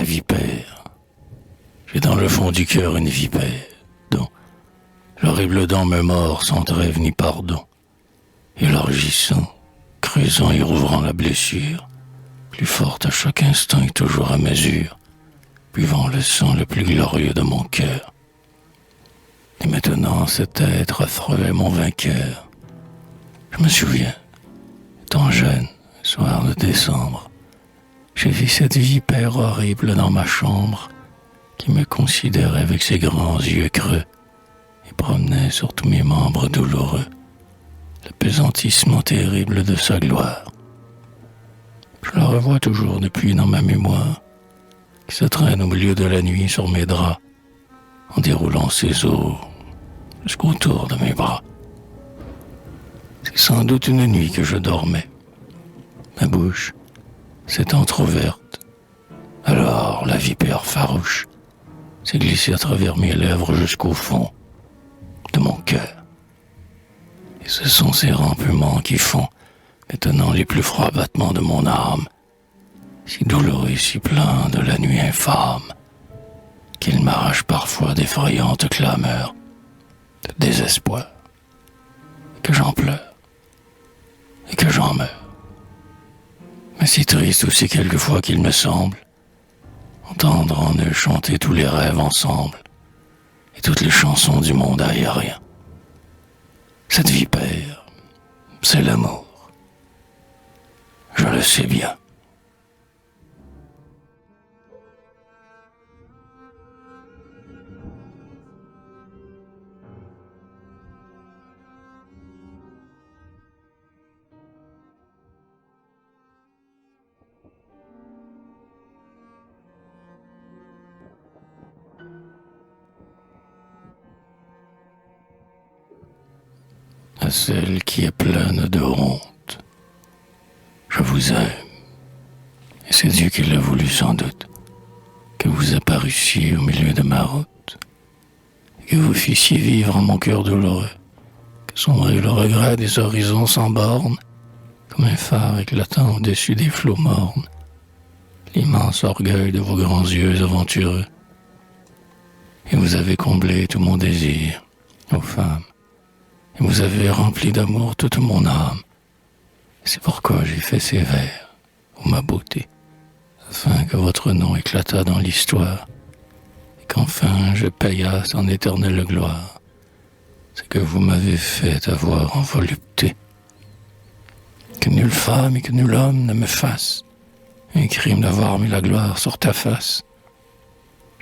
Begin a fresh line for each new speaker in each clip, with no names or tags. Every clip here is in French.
la vipère. J'ai dans le fond du cœur une vipère, dont l'horrible dent me mord sans trêve ni pardon. Élargissant, creusant et rouvrant la blessure, plus forte à chaque instant et toujours à mesure, buvant le sang le plus glorieux de mon cœur. Et maintenant cet être affreux est mon vainqueur. Je me souviens, étant jeune, un soir de décembre, j'ai vu cette vipère horrible dans ma chambre, qui me considérait avec ses grands yeux creux, et promenait sur tous mes membres douloureux l'apesantissement terrible de sa gloire. Je la revois toujours depuis dans ma mémoire, qui se traîne au milieu de la nuit sur mes draps, en déroulant ses os jusqu'autour de mes bras. C'est sans doute une nuit que je dormais. Ma bouche s'est entr'ouverte. Alors la vipère farouche s'est glissée à travers mes lèvres jusqu'au fond de mon cœur. Et ce sont ces rampements qui font maintenant les plus froids battements de mon âme, si douloureux et si pleins de la nuit infâme, qu'ils m'arrachent parfois d'effrayantes clameurs de désespoir, et que j'en pleure, et que j'en meurs. Mais si triste aussi quelquefois qu'il me semble, entendre en eux chanter tous les rêves ensemble, et toutes les chansons du monde aérien. Cette vipère, c'est l'amour. Je le sais bien. À celle qui est pleine de honte, je vous aime, et c'est Dieu qui l'a voulu sans doute, que vous apparussiez au milieu de ma route, et que vous fissiez vivre en mon cœur douloureux, que sombrer le regret des horizons sans bornes, comme un phare éclatant au-dessus des flots mornes, l'immense orgueil de vos grands yeux aventureux. Et vous avez comblé tout mon désir, ô femmes, et vous avez rempli d'amour toute mon âme. C'est pourquoi j'ai fait ces vers, ô ma beauté, afin que votre nom éclatât dans l'histoire, et qu'enfin je payasse en éternelle gloire ce que vous m'avez fait avoir en volupté. Que nulle femme et que nul homme ne me fasse un crime d'avoir mis la gloire sur ta face.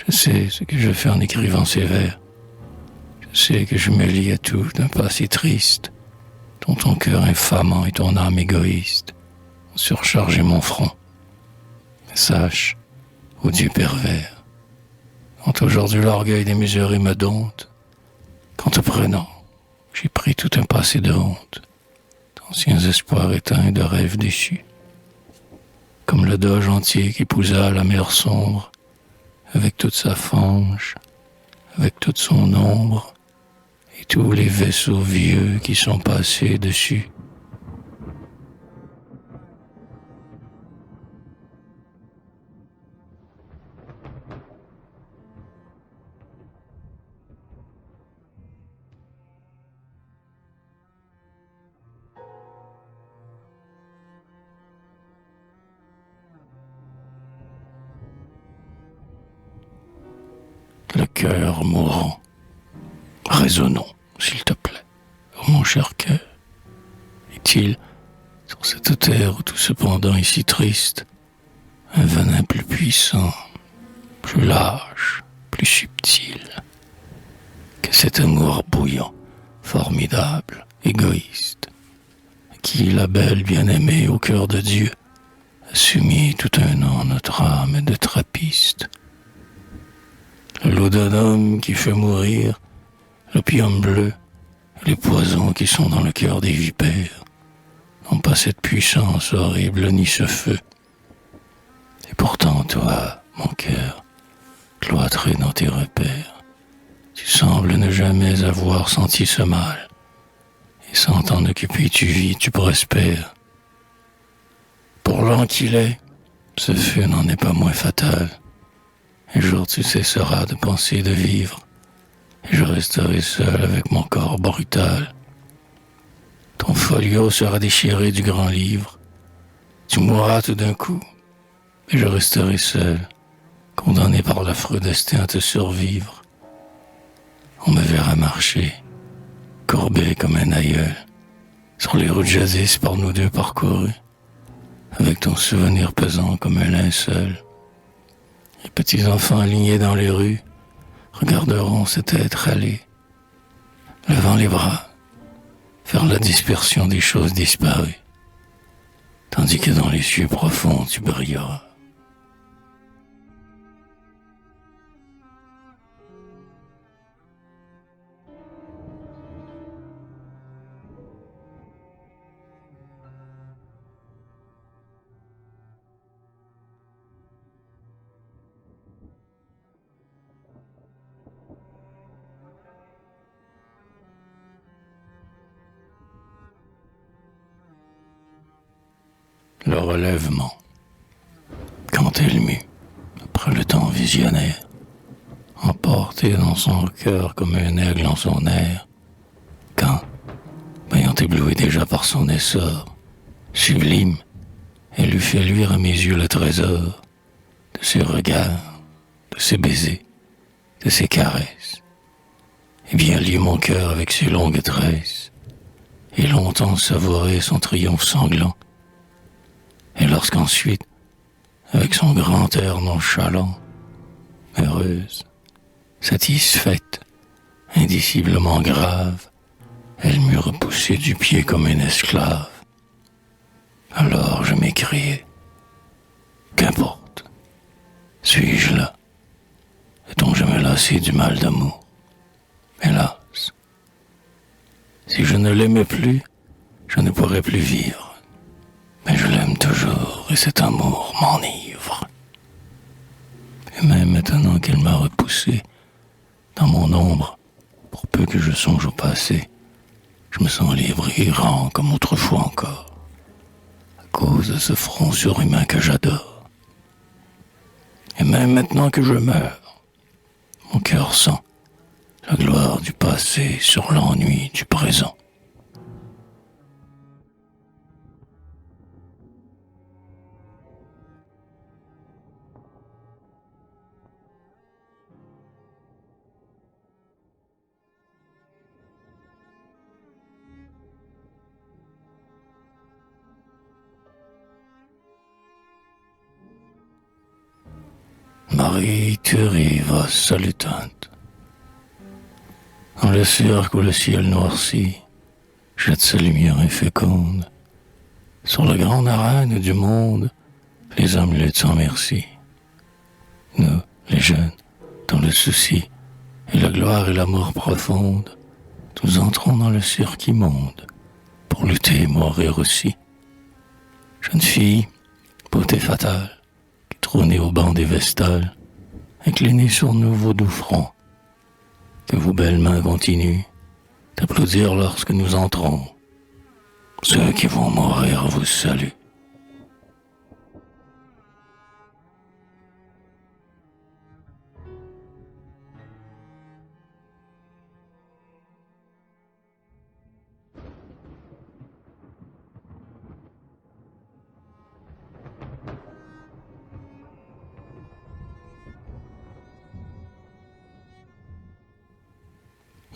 Je sais ce que je fais en écrivant ces vers. Je sais que je me lie à tout d'un passé triste, dont ton cœur infamant et ton âme égoïste ont surchargé mon front. Mais sache, ô Dieu pervers, quand aujourd'hui l'orgueil démesuré me dompte, qu'en te prenant, j'ai pris tout un passé de honte, d'anciens espoirs éteints et de rêves déchus. Comme le doge entier qui épousa la mer sombre, avec toute sa fange, avec toute son ombre, et tous les vaisseaux vieux qui sont passés dessus. Le cœur mourant. Raisonnons, s'il te plaît, ô mon cher cœur. Est-il, sur cette terre où tout cependant est si triste, un venin plus puissant, plus lâche, plus subtil, que cet amour bouillant, formidable, égoïste, qui, la belle bien-aimée au cœur de Dieu, a soumis tout un an notre âme de trappiste. Le laudanum qui fait mourir, l'opium bleu, et les poisons qui sont dans le cœur des vipères, n'ont pas cette puissance horrible ni ce feu. Et pourtant, toi, mon cœur, cloîtré dans tes repères, tu sembles ne jamais avoir senti ce mal, et sans t'en occuper tu vis, tu prospères. Pour l'an qu'il est, ce feu n'en est pas moins fatal. Un jour tu cesseras de penser et de vivre, et je resterai seul avec mon corps brutal. Ton folio sera déchiré du grand livre. Tu mourras tout d'un coup, et je resterai seul, condamné par l'affreux destin à te survivre. On me verra marcher, courbé comme un aïeul, sur les routes jadis par nous deux parcourues, avec ton souvenir pesant comme un linceul. Les petits enfants alignés dans les rues regarderont cet être aller, levant les bras, vers la dispersion des choses disparues, tandis que dans les cieux profonds tu brilleras. Le relèvement, quand elle mue, après le temps visionnaire, emporté dans son cœur comme un aigle en son air, quand, m'ayant ébloui déjà par son essor, sublime, elle eût fait luire à mes yeux le trésor de ses regards, de ses baisers, de ses caresses, et bien lié mon cœur avec ses longues tresses, et longtemps savouré son triomphe sanglant, et lorsqu'ensuite, avec son grand air nonchalant, heureuse, satisfaite, indiciblement grave, elle m'eut repoussé du pied comme un esclave. Alors je m'écriai, qu'importe, suis-je là? Est-on jamais lassé du mal d'amour? Hélas, si je ne l'aimais plus, je ne pourrais plus vivre. Mais je l'aime toujours et cet amour m'enivre. Et même maintenant qu'elle m'a repoussé dans mon ombre, pour peu que je songe au passé, je me sens libre et errant comme autrefois encore, à cause de ce front surhumain que j'adore. Et même maintenant que je meurs, mon cœur sent la gloire du passé sur l'ennui du présent. Marie Thuriva salutante. Dans le cirque où le ciel noirci jette sa lumière inféconde sur la grande arène du monde, les hommes luttent sans merci. Nous, les jeunes, dans le souci et la gloire et l'amour profonde, nous entrons dans le cirque immonde pour lutter et mourir aussi. Jeune fille, beauté fatale, qui trônait au banc des vestales, inclinez sur nous vos doux fronts, que vos belles mains continuent d'applaudir lorsque nous entrons. Ceux qui vont mourir vous saluent.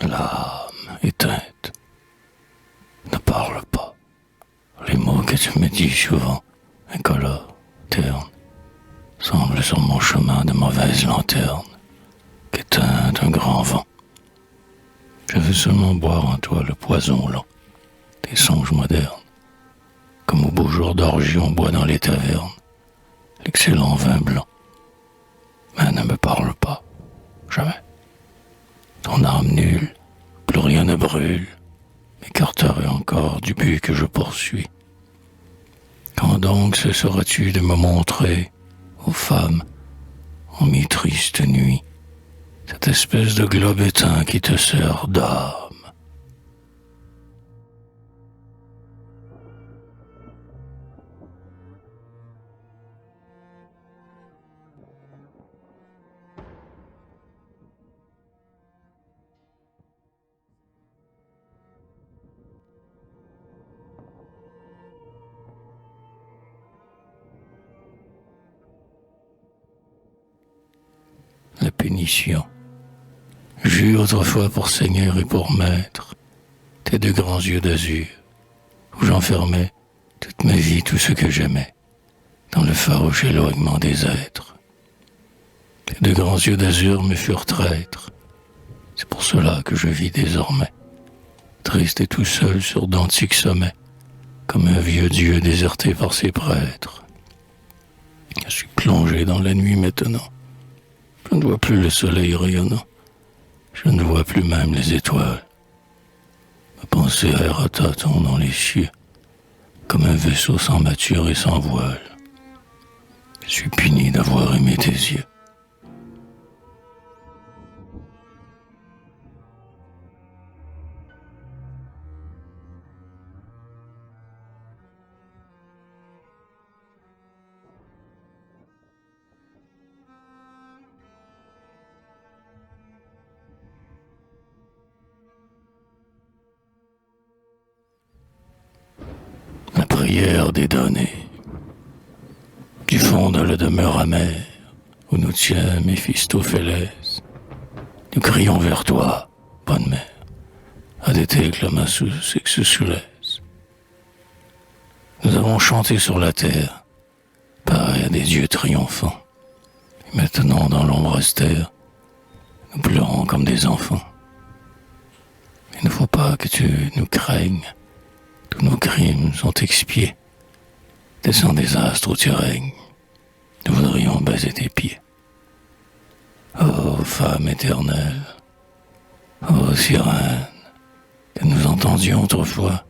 L'âme éteinte ne parle pas. Les mots que tu me dis souvent, incolores, ternes, semblent sur mon chemin de mauvaise lanterne, qu'éteint un grand vent. Je veux seulement boire en toi le poison lent des songes modernes, comme au beau jour d'orgie on boit dans les tavernes l'excellent vin blanc. Mais ne me parle pas, jamais. Ton âme nulle, plus rien ne brûle, m'écarterait encore du but que je poursuis. Quand donc cesseras-tu de me montrer, ô femme, en mi-triste nuit, cette espèce de globe éteint qui te sert d'âme? pénition. J'eus autrefois pour Seigneur et pour Maître tes deux grands yeux d'azur, où j'enfermais toute ma vie, tout ce que j'aimais, dans le farouche éloignement des êtres. Tes deux grands yeux d'azur me furent traîtres. C'est pour cela que je vis désormais, triste et tout seul sur d'antiques sommets, comme un vieux dieu déserté par ses prêtres. Je suis plongé dans la nuit maintenant. Je ne vois plus le soleil rayonnant. Je ne vois plus même les étoiles. Ma pensée erre à tâtons dans les cieux, comme un vaisseau sans mâture et sans voile. Je suis puni d'avoir aimé tes yeux. La prière des damnés. Du fond de la demeure amère, où nous tient Méphistophélès, nous crions vers toi, bonne mère, adete clamassus exusules. Nous avons chanté sur la terre, pareil à des dieux triomphants, et maintenant dans l'ombre austère, nous pleurons comme des enfants. Il ne faut pas que tu nous craignes, tous nos crimes sont expiés. Descends des astres où tu règnes, nous voudrions baiser tes pieds. Ô femme éternelle, ô sirène, que nous entendions autrefois,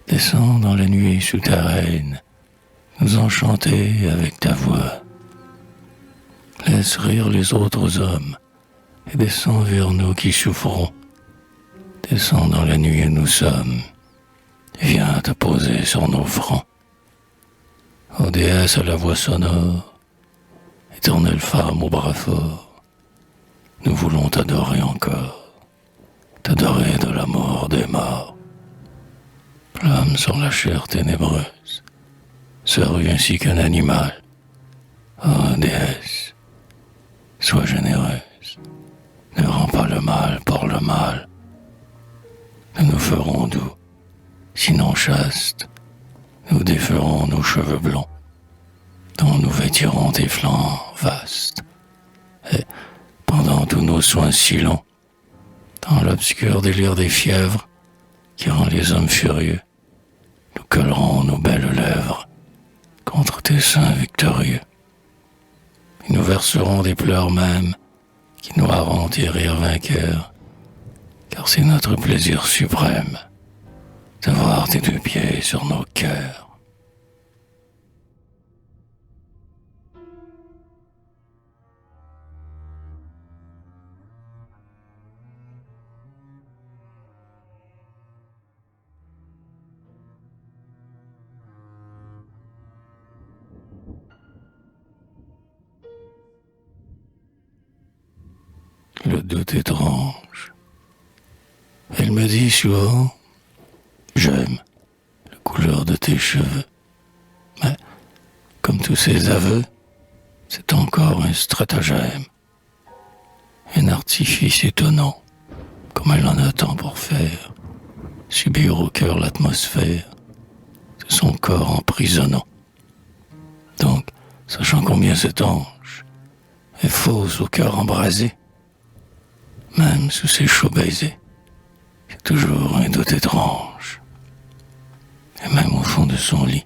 descends dans la nuit souterraine, nous enchanter avec ta voix. Laisse rire les autres hommes, et descends vers nous qui souffrons. Descends dans la nuit où nous sommes, et viens te poser sur nos fronts. Ô déesse à la voix sonore, éternelle femme au bras fort, nous voulons t'adorer encore, t'adorer de la mort des morts. Flamme sur la chair ténébreuse, serait ainsi qu'un animal. Ô déesse, sois généreuse, ne rends pas le mal pour le mal. Nous nous ferons doux, sinon chaste, nous déferons nos cheveux blonds, dont nous vêtirons tes flancs vastes. Et pendant tous nos soins si longs, dans l'obscur délire des fièvres qui rend les hommes furieux, nous collerons nos belles lèvres contre tes seins victorieux. Et nous verserons des pleurs mêmes qui noieront tes rires vainqueurs, car c'est notre plaisir suprême de voir tes deux pieds sur nos cœurs. Le doute étrange. Elle me dit souvent, j'aime la couleur de tes cheveux. Mais, comme tous ces aveux, c'est encore un stratagème. Un artifice étonnant, comme elle en a tant pour faire, subir au cœur l'atmosphère de son corps emprisonnant. Donc, sachant combien cet ange est fausse au cœur embrasé, même sous ses chauds baisers, il y a toujours un doute étrange. Et même au fond de son lit,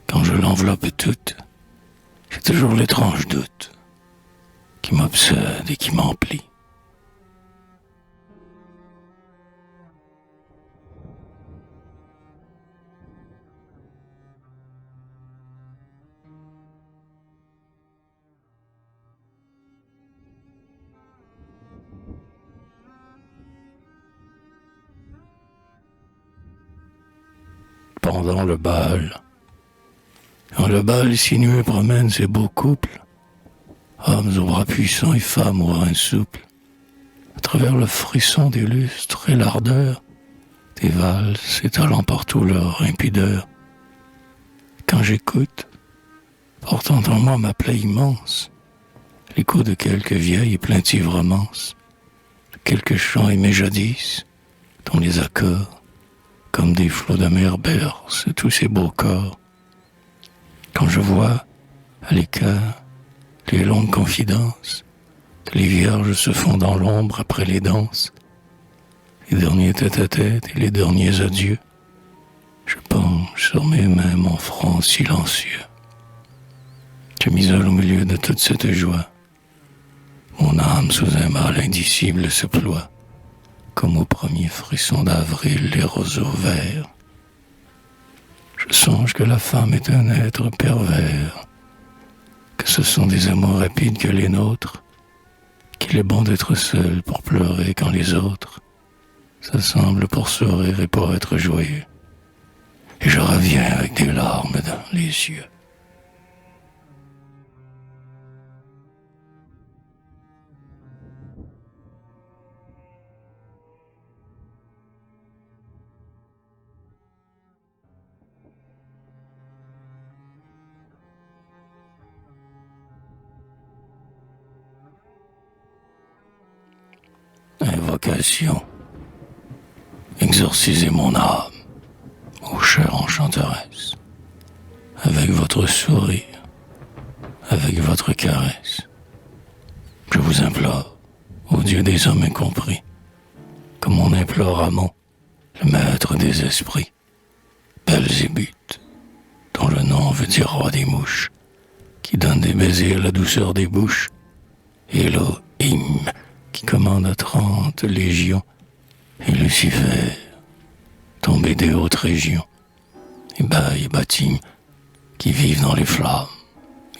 quand je l'enveloppe toute, j'ai toujours l'étrange doute qui m'obsède et qui m'emplit. Pendant le bal, quand le bal sinueux promène ses beaux couples, hommes aux bras puissants et femmes aux reins souples, à travers le frisson des lustres et l'ardeur des valses s'étalant partout leur impudeur. Quand j'écoute, portant en moi ma plaie immense, l'écho de quelques vieilles et plaintives romances, de quelques chants aimés jadis, dont les accords, comme des flots de mer, bercent tous ces beaux corps. Quand je vois, à l'écart, les longues confidences, que les vierges se font dans l'ombre après les danses, les derniers tête-à-tête et les derniers adieux, je penche sur mes mains mon front silencieux. Je m'isole au milieu de toute cette joie. Mon âme sous un mal indicible se ploie, comme au premier frisson d'avril les roseaux verts. Je songe que la femme est un être pervers, que ce sont des amours rapides que les nôtres, qu'il est bon d'être seul pour pleurer quand les autres s'assemblent pour sourire et pour être joyeux. Et je reviens avec des larmes dans les yeux. Invocation. Exorcisez mon âme, ô chère enchanteresse, avec votre sourire, avec votre caresse. Je vous implore, ô Dieu des hommes incompris, comme on implore Amon, le maître des esprits, Belzébuth, dont le nom veut dire roi des mouches, qui donne des baisers à la douceur des bouches, et Elohim, qui commande à 30 légions, et Lucifer, tombé des hautes régions, et Baï et Batim, qui vivent dans les flammes,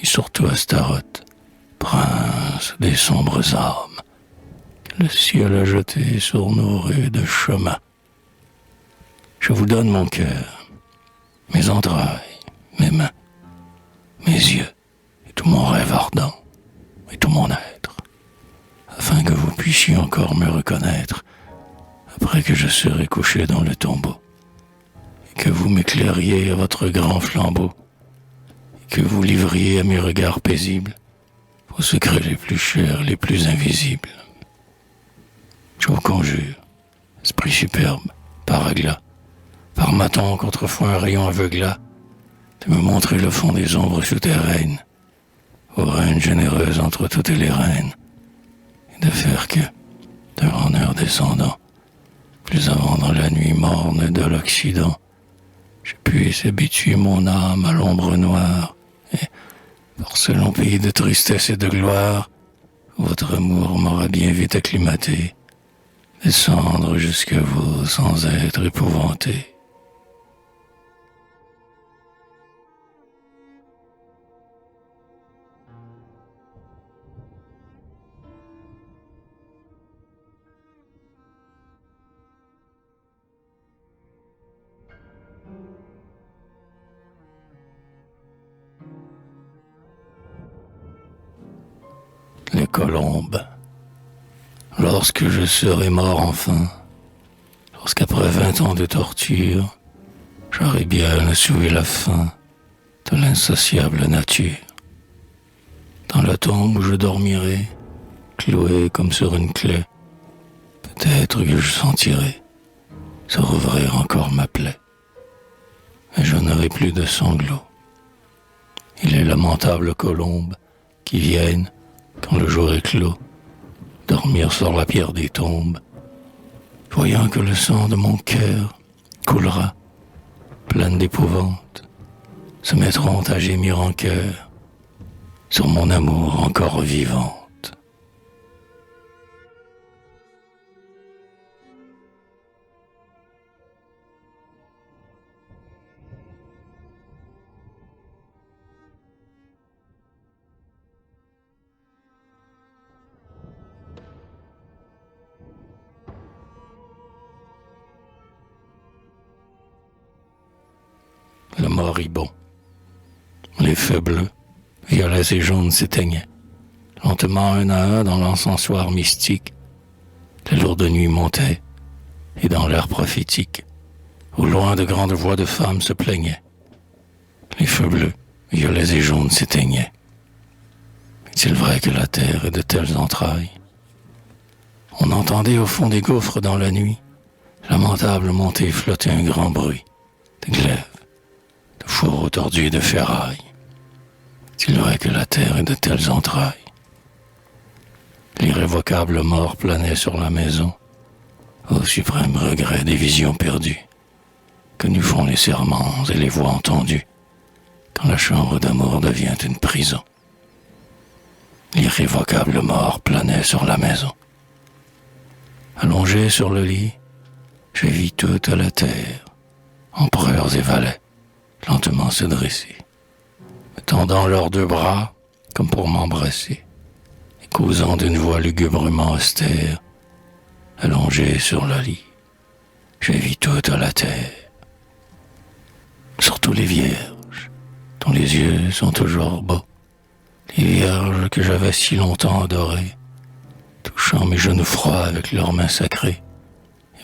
et surtout Astaroth, prince des sombres âmes, que le ciel a jeté sur nos rudes chemins. Je vous donne mon cœur, mes entrailles, mes mains, mes yeux, et tout mon rêve ardent, et tout mon être, afin que vous puissiez encore me reconnaître après que je serai couché dans le tombeau, et que vous m'éclairiez à votre grand flambeau, et que vous livriez à mes regards paisibles vos secrets les plus chers, les plus invisibles. Je vous conjure, esprit superbe, par agla, par maton qu'autrefois un rayon aveugla, de me montrer le fond des ombres souterraines, aux reines généreuses entre toutes les reines, et de faire que, de grandeur descendant, plus avant dans la nuit morne de l'Occident, je puisse habituer mon âme à l'ombre noire, et, par ce long pays de tristesse et de gloire, votre amour m'aura bien vite acclimaté, descendre jusqu'à vous sans être épouvanté. Les colombes. Lorsque je serai mort enfin, lorsqu'après 20 ans de torture, j'aurai bien assouvi la faim de l'insatiable nature. Dans la tombe où je dormirai, cloué comme sur une clé, peut-être que je sentirai se rouvrir encore ma plaie, et je n'aurai plus de sanglots. Et les lamentables colombes qui viennent, quand le jour est clos, dormir sur la pierre des tombes, voyant que le sang de mon cœur coulera, pleine d'épouvante, se mettront à gémir en chœur sur mon amour encore vivante. Le moribond. Les feux bleus, violets et jaunes s'éteignaient, lentement un à un dans l'encensoir mystique. La lourde nuit montait, et dans l'air prophétique, au loin de grandes voix de femmes se plaignaient. Les feux bleus, violets et jaunes s'éteignaient. Est-il vrai que la terre est de telles entrailles? On entendait au fond des gouffres dans la nuit, lamentable montée flotter un grand bruit, de glaives, de fourreaux tordus et de ferraille. Est-il vrai que la terre est de telles entrailles? L'irrévocable mort planait sur la maison, au suprême regret des visions perdues, que nous font les serments et les voix entendues, quand la chambre d'amour devient une prison. L'irrévocable mort planait sur la maison. Allongé sur le lit, je vis toute la terre, empereurs et valets, lentement se dresser, me tendant leurs deux bras comme pour m'embrasser, et causant d'une voix lugubrement austère, allongé sur le lit, je vis toute la terre, surtout les vierges, dont les yeux sont toujours beaux, les vierges que j'avais si longtemps adorées, touchant mes genoux froids avec leurs mains sacrées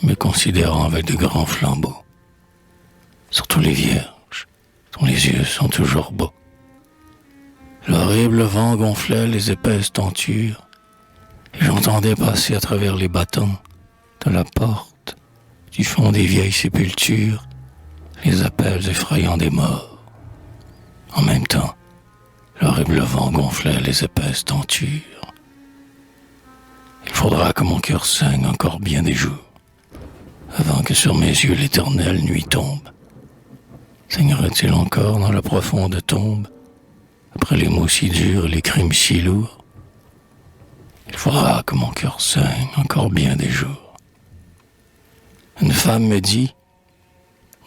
et me considérant avec de grands flambeaux. Surtout les vierges, dont les yeux sont toujours beaux. L'horrible vent gonflait les épaisses tentures et j'entendais passer à travers les battants de la porte, du fond des vieilles sépultures, les appels effrayants des morts. En même temps, l'horrible vent gonflait les épaisses tentures. Il faudra que mon cœur saigne encore bien des jours, avant que sur mes yeux l'éternelle nuit tombe. Saignera-t-il encore dans la profonde tombe, après les mots si durs et les crimes si lourds? Il faudra que mon cœur saigne encore bien des jours. Une femme me dit,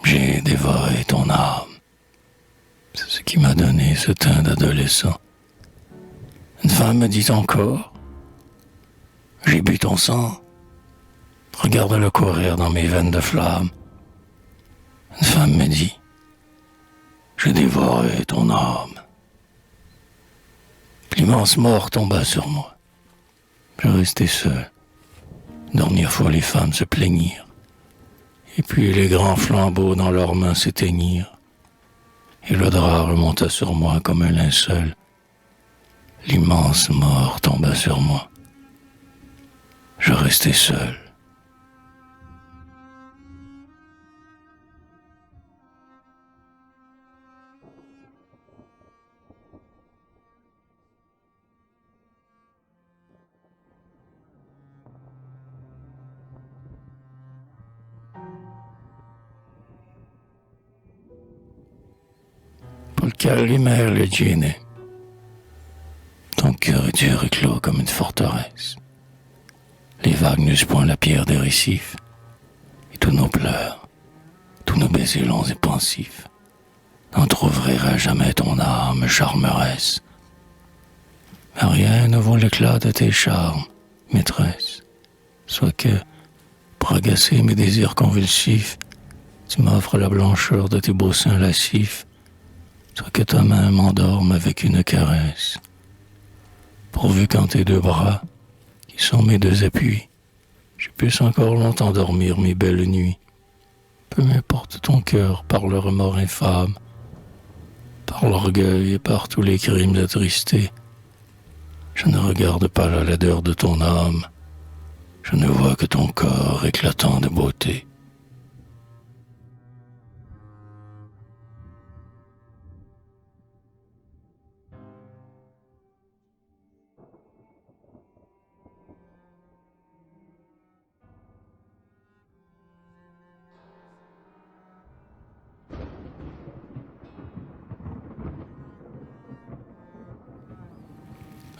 j'ai dévoré ton âme. C'est ce qui m'a donné ce teint d'adolescent. Une femme me dit encore, j'ai bu ton sang. Regarde-le courir dans mes veines de flamme. Une femme me dit, j'ai dévoré ton âme. L'immense mort tomba sur moi. Je restai seul. Dernière fois, les femmes se plaignirent. Et puis les grands flambeaux dans leurs mains s'éteignirent. Et le drap remonta sur moi comme un linceul. L'immense mort tomba sur moi. Je restai seul. Paul Calimère le Gêné. Ton cœur est dur et clos comme une forteresse. Les vagues n'usent point la pierre des récifs, et tous nos pleurs, tous nos baisers longs et pensifs, n'en trouveraient jamais ton âme charmeresse. Mais rien ne vaut l'éclat de tes charmes, maîtresse, soit que, pour agacer mes désirs convulsifs, tu m'offres la blancheur de tes beaux seins lascifs, soit que ta main m'endorme avec une caresse. Pourvu qu'en tes deux bras, qui sont mes deux appuis, je puisse encore longtemps dormir mes belles nuits. Peu m'importe ton cœur par le remords infâme, par l'orgueil et par tous les crimes attristés. Je ne regarde pas la laideur de ton âme, je ne vois que ton corps éclatant de beauté.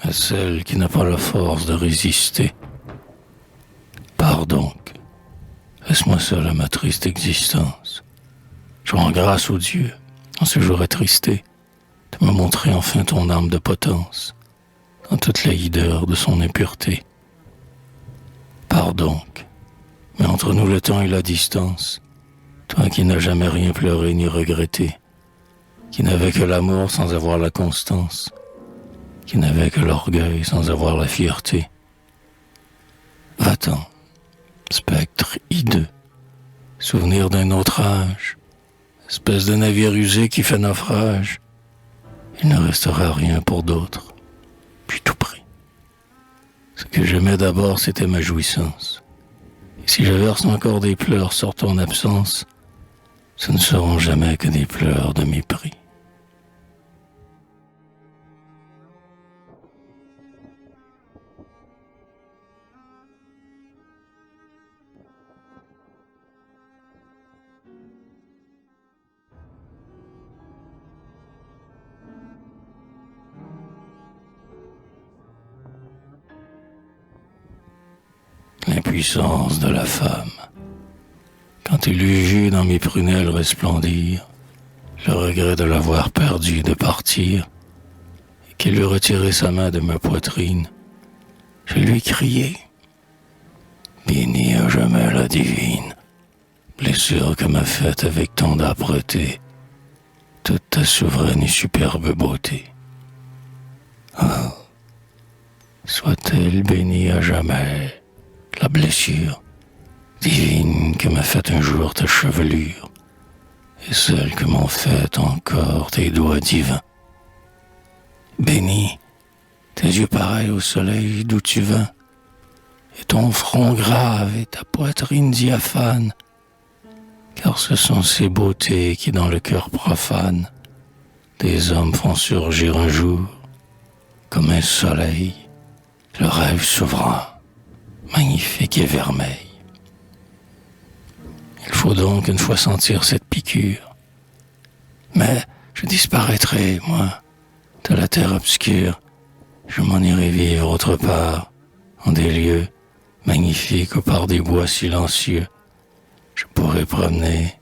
À celle qui n'a pas la force de résister, pars donc, laisse-moi seul à ma triste existence. Je rends grâce au Dieu, en ce jour attristé, de me montrer enfin ton âme de potence, dans toute la hideur de son impureté. Pars donc, mais entre nous le temps et la distance, toi qui n'as jamais rien pleuré ni regretté, qui n'avais que l'amour sans avoir la constance, qui n'avait que l'orgueil sans avoir la fierté. Va-t'en, spectre hideux, souvenir d'un autre âge, espèce de navire usé qui fait naufrage. Il ne restera rien pour d'autres, puis Ce que j'aimais d'abord, c'était ma jouissance. Et si je verse encore des pleurs sur ton absence, ce ne seront jamais que des pleurs de mépris. L'impuissance de la femme. Quand il eut vu dans mes prunelles resplendir le regret de l'avoir perdu de partir, et qu'il eut retiré sa main de ma poitrine, je lui criai: bénis à jamais la divine blessure que m'a faite avec tant d'âpreté toute ta souveraine et superbe beauté. Ah, soit-elle bénie à jamais la blessure divine que m'a faite un jour ta chevelure, et celle que m'ont faite encore tes doigts divins. Bénis tes yeux pareils au soleil d'où tu vins, et ton front grave et ta poitrine diaphane, car ce sont ces beautés qui dans le cœur profane des hommes font surgir un jour, comme un soleil, le rêve souverain, magnifique et vermeil. Il faut donc une fois sentir cette piqûre. Mais je disparaîtrai, moi, de la terre obscure. Je m'en irai vivre autre part, en des lieux magnifiques ou par des bois silencieux. Je pourrai promener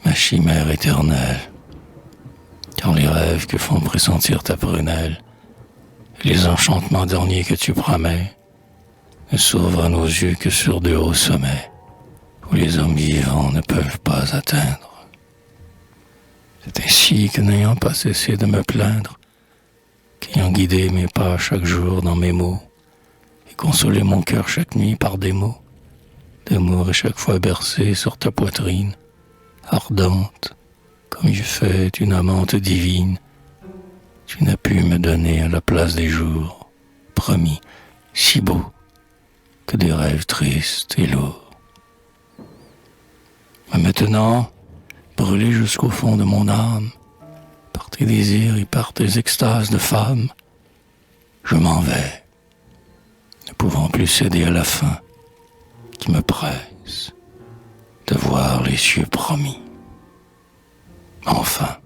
ma chimère éternelle. Car les rêves que font pressentir ta prunelle, et les enchantements derniers que tu promets, ne s'ouvrent à nos yeux que sur de hauts sommets, où les hommes vivants ne peuvent pas atteindre. C'est ainsi que n'ayant pas cessé de me plaindre, qu'ayant guidé mes pas chaque jour dans mes mots, et consolé mon cœur chaque nuit par des mots, d'amour à chaque fois bercé sur ta poitrine, ardente, comme eût fait une amante divine, tu n'as pu me donner à la place des jours, promis, si beaux, que des rêves tristes et lourds. Mais maintenant, brûlé jusqu'au fond de mon âme, par tes désirs et par tes extases de femme, je m'en vais, ne pouvant plus céder à la faim qui me presse de voir les cieux promis. Enfin.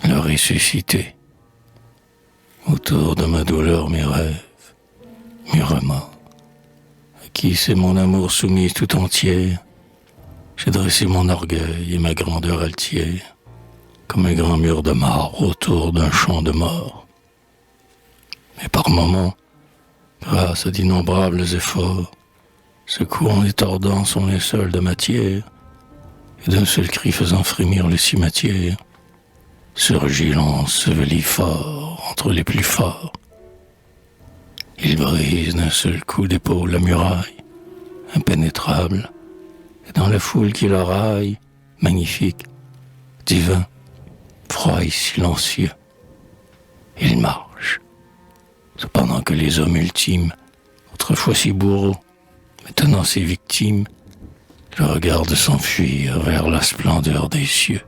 Le ressuscité. Autour de ma douleur, mes rêves, mes remords. À qui c'est mon amour soumise tout entière, j'ai dressé mon orgueil et ma grandeur altière, comme un grand mur de marbre autour d'un champ de mort. Mais par moments, grâce à d'innombrables efforts, secouant et tordant son linceul de matière, et d'un seul cri faisant frémir le cimetière, surgit l'enseveli fort entre les plus forts. Il brise d'un seul coup d'épaule la muraille, impénétrable, et dans la foule qui le raille, magnifique, divin, froid et silencieux, il marche, cependant que les hommes ultimes, autrefois si bourreaux, maintenant ses victimes, le regardent s'enfuir vers la splendeur des cieux.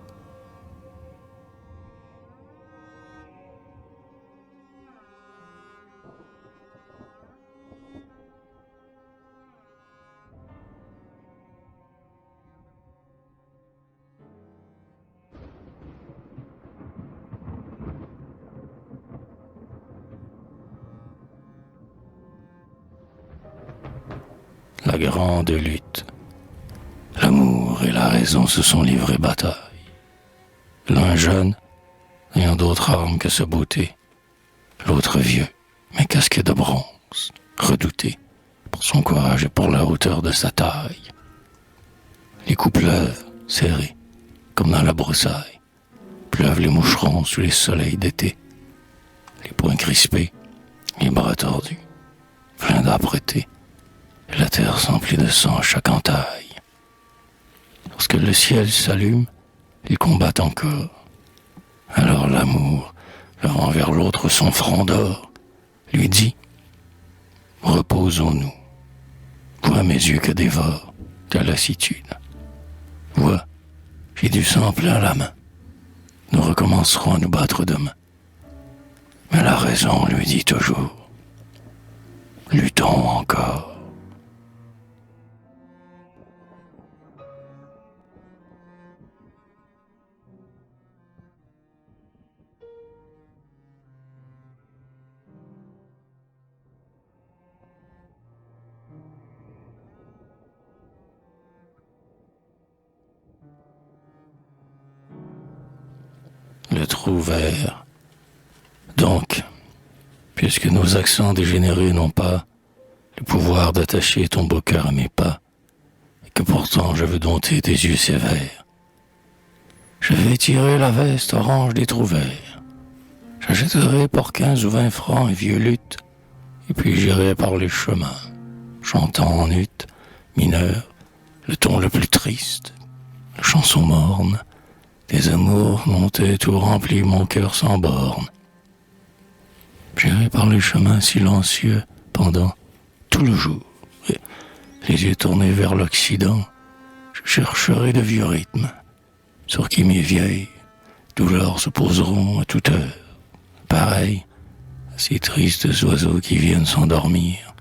La grande lutte. L'amour et la raison se sont livrés bataille. L'un jeune, n'ayant d'autre arme que sa beauté, l'autre vieux, mais casqué de bronze, redouté pour son courage et pour la hauteur de sa taille. Les coups pleuvent, serrés, comme dans la broussaille. Pleuvent les moucherons sous les soleils d'été. Les poings crispés, les bras tordus, pleins d'âpreté, et la terre s'emplit de sang à chaque entaille. Lorsque le ciel s'allume, ils combattent encore. Alors l'amour, levant vers l'autre son front d'or, lui dit « Reposons-nous. Vois mes yeux que dévore ta lassitude. Vois, j'ai du sang plein la main. Nous recommencerons à nous battre demain. » Mais la raison lui dit toujours « Luttons encore. » Le trou vert. Donc, puisque nos accents dégénérés n'ont pas le pouvoir d'attacher ton beau cœur à mes pas, et que pourtant je veux dompter tes yeux sévères, je vais tirer la veste orange des trous verts. J'achèterai pour 15 ou 20 francs un vieux luth, et puis j'irai par les chemins, chantant en ut, mineur, le ton le plus triste, la chanson morne, des amours dont est tout rempli mon cœur sans borne. J'irai par les chemins silencieux pendant tout le jour, et les yeux tournés vers l'Occident, je chercherai de vieux rythmes, sur qui mes vieilles douleurs se poseront à toute heure, pareil à ces tristes oiseaux qui viennent s'endormir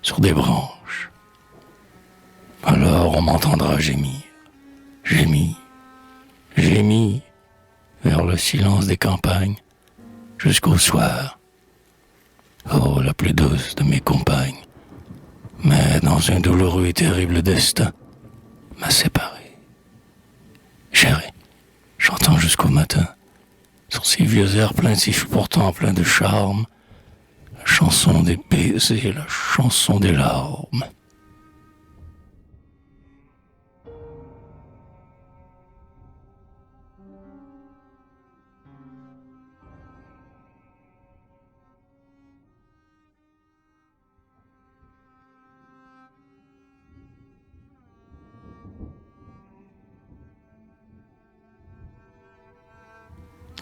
sur des branches. Alors on m'entendra gémir, gémir, gémir vers le silence des campagnes jusqu'au soir. Oh, la plus douce de mes compagnes, mais dans un douloureux et terrible destin, m'a séparé. J'irai, chantant jusqu'au matin, sur ces vieux airs plaintifs pourtant pleins de charme, la chanson des baisers, la chanson des larmes.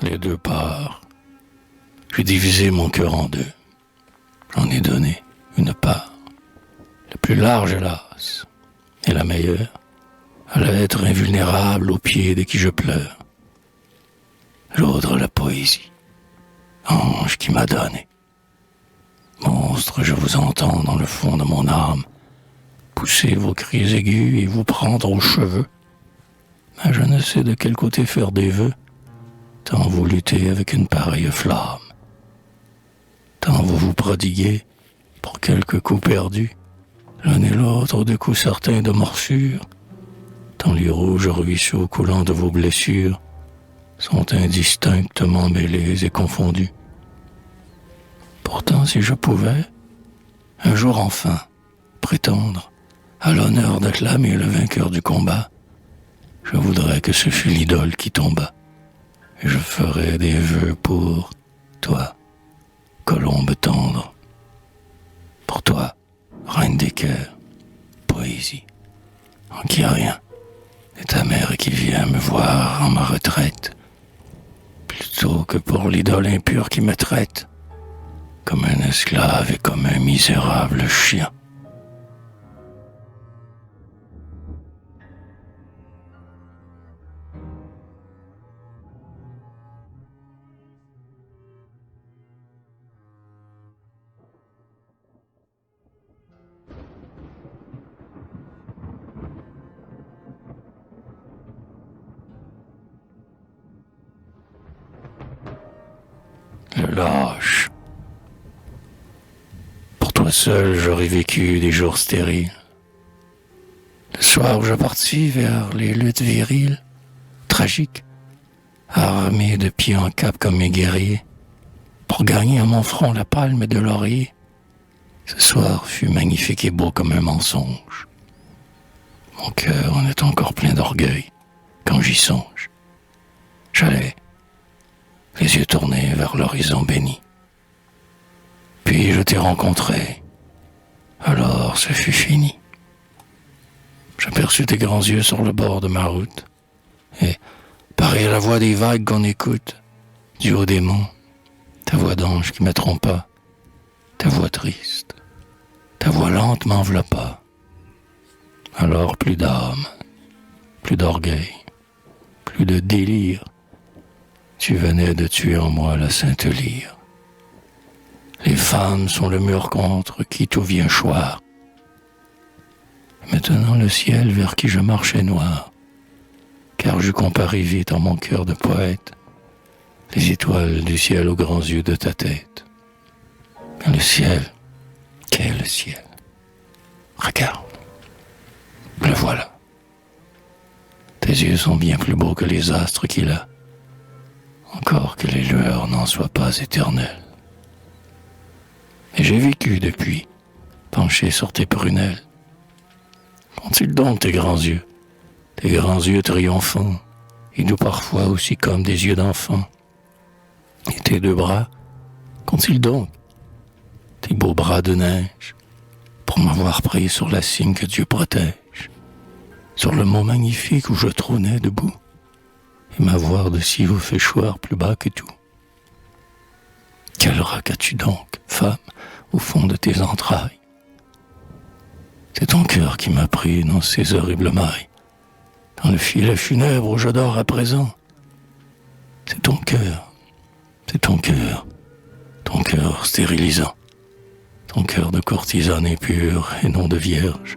Les deux parts. J'ai divisé mon cœur en deux. J'en ai donné une part, la plus large hélas, et la meilleure, à l'être invulnérable aux pieds de qui je pleure. L'autre, la poésie, ange qui m'a donné. Monstre, je vous entends dans le fond de mon âme, pousser vos cris aigus et vous prendre aux cheveux. Mais je ne sais de quel côté faire des vœux, tant vous luttez avec une pareille flamme, tant vous vous prodiguez pour quelques coups perdus, l'un et l'autre de coups certains de morsure, tant les rouges ruisseaux coulants de vos blessures sont indistinctement mêlés et confondus. Pourtant, si je pouvais, un jour enfin, prétendre à l'honneur d'acclamer le vainqueur du combat, je voudrais que ce fût l'idole qui tomba. Et je ferai des vœux pour toi, colombe tendre. Pour toi, reine des cœurs, poésie, en qui rien, et ta mère qui vient me voir en ma retraite, plutôt que pour l'idole impure qui me traite, comme un esclave et comme un misérable chien. Le lâche. Pour toi seul, j'aurais vécu des jours stériles. Le soir où je partis vers les luttes viriles, tragiques, armés de pieds en cap comme mes guerriers, pour gagner à mon front la palme de laurier, ce soir fut magnifique et beau comme un mensonge. Mon cœur en est encore plein d'orgueil, quand j'y songe. J'allais, les yeux tournés vers l'horizon béni. Puis je t'ai rencontré. Alors ce fut fini. J'aperçus tes grands yeux sur le bord de ma route. Et, pareil à la voix des vagues qu'on écoute, du haut des monts, ta voix d'ange qui me trompa, ta voix triste, ta voix lente m'enveloppa. Alors plus d'âme, plus d'orgueil, plus de délire. Tu venais de tuer en moi la sainte lyre. Les femmes sont le mur contre qui tout vient choir. Maintenant le ciel vers qui je marchais noir, car je comparais vite en mon cœur de poète les étoiles du ciel aux grands yeux de ta tête. Le ciel, quel ciel! Regarde, le voilà. Tes yeux sont bien plus beaux que les astres qu'il a, encore que les lueurs n'en soient pas éternelles. Et j'ai vécu depuis, penché sur tes prunelles. Qu'ont-ils donc tes grands yeux triomphants, et doux parfois aussi comme des yeux d'enfant? Et tes deux bras, qu'ont-ils donc? Tes beaux bras de neige, pour m'avoir pris sur la cime que Dieu protège, sur le mont magnifique où je trônais debout, et m'avoir de si haut fait choir plus bas que tout. Quel roc as-tu donc, femme, au fond de tes entrailles? C'est ton cœur qui m'a pris dans ces horribles mailles, dans le filet funèbre où je dors à présent. C'est ton cœur, ton cœur stérilisant, ton cœur de courtisane épure et non de vierge,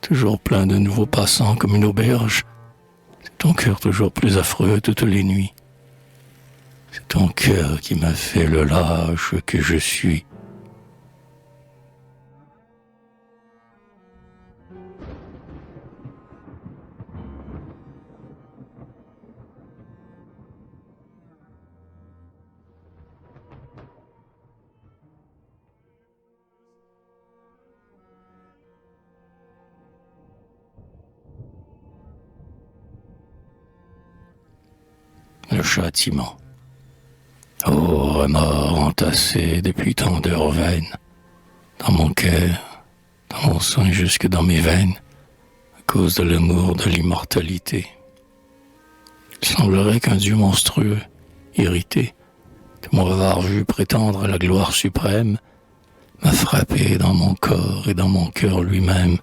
toujours plein de nouveaux passants comme une auberge. C'est ton cœur toujours plus affreux toutes les nuits. C'est ton cœur qui m'a fait le lâche que je suis. Le châtiment. Ô remords entassés depuis tant d'heures vaines, dans mon cœur, dans mon sang et jusque dans mes veines, à cause de l'amour de l'immortalité. Il semblerait qu'un Dieu monstrueux, irrité, de m'avoir vu prétendre à la gloire suprême, m'a frappé dans mon corps et dans mon cœur lui-même,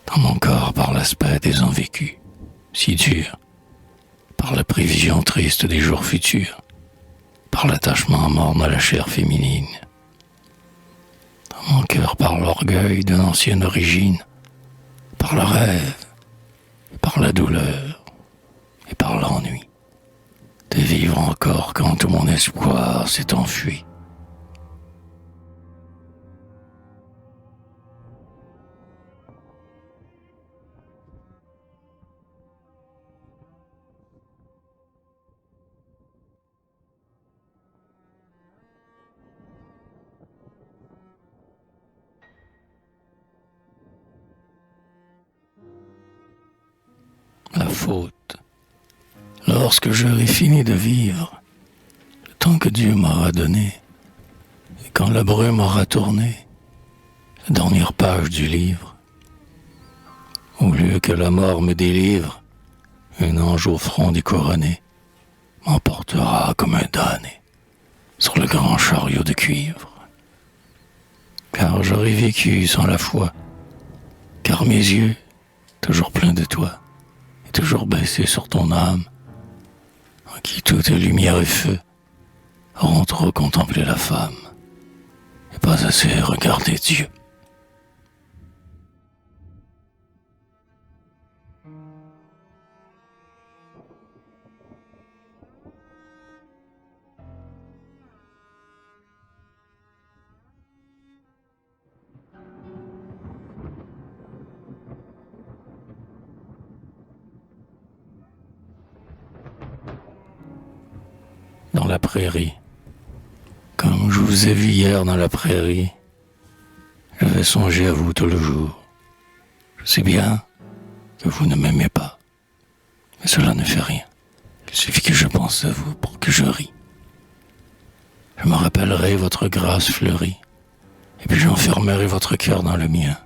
dans mon corps par l'aspect des ans vécus, si dur, par la prévision triste des jours futurs, par l'attachement morne à la chair féminine, dans mon cœur par l'orgueil d'une ancienne origine, par le rêve, par la douleur et par l'ennui, de vivre encore quand tout mon espoir s'est enfui. La faute. Lorsque j'aurai fini de vivre, le temps que Dieu m'aura donné, et quand la brume aura tourné, la dernière page du livre, au lieu que la mort me délivre, un ange au front découronné m'emportera comme un damné sur le grand chariot de cuivre. Car j'aurai vécu sans la foi, car mes yeux, toujours pleins de toi, et toujours baissés sur ton âme, en qui toute lumière et feu auront trop contemplé la femme, et pas assez regardé Dieu. Dans la prairie, comme je vous ai vu hier dans la prairie, je vais songer à vous tout le jour. Je sais bien que vous ne m'aimez pas, Cela ne fait rien. Il suffit que je pense à vous pour que je rie. Je me rappellerai votre grâce fleurie, et puis j'enfermerai votre cœur dans le mien.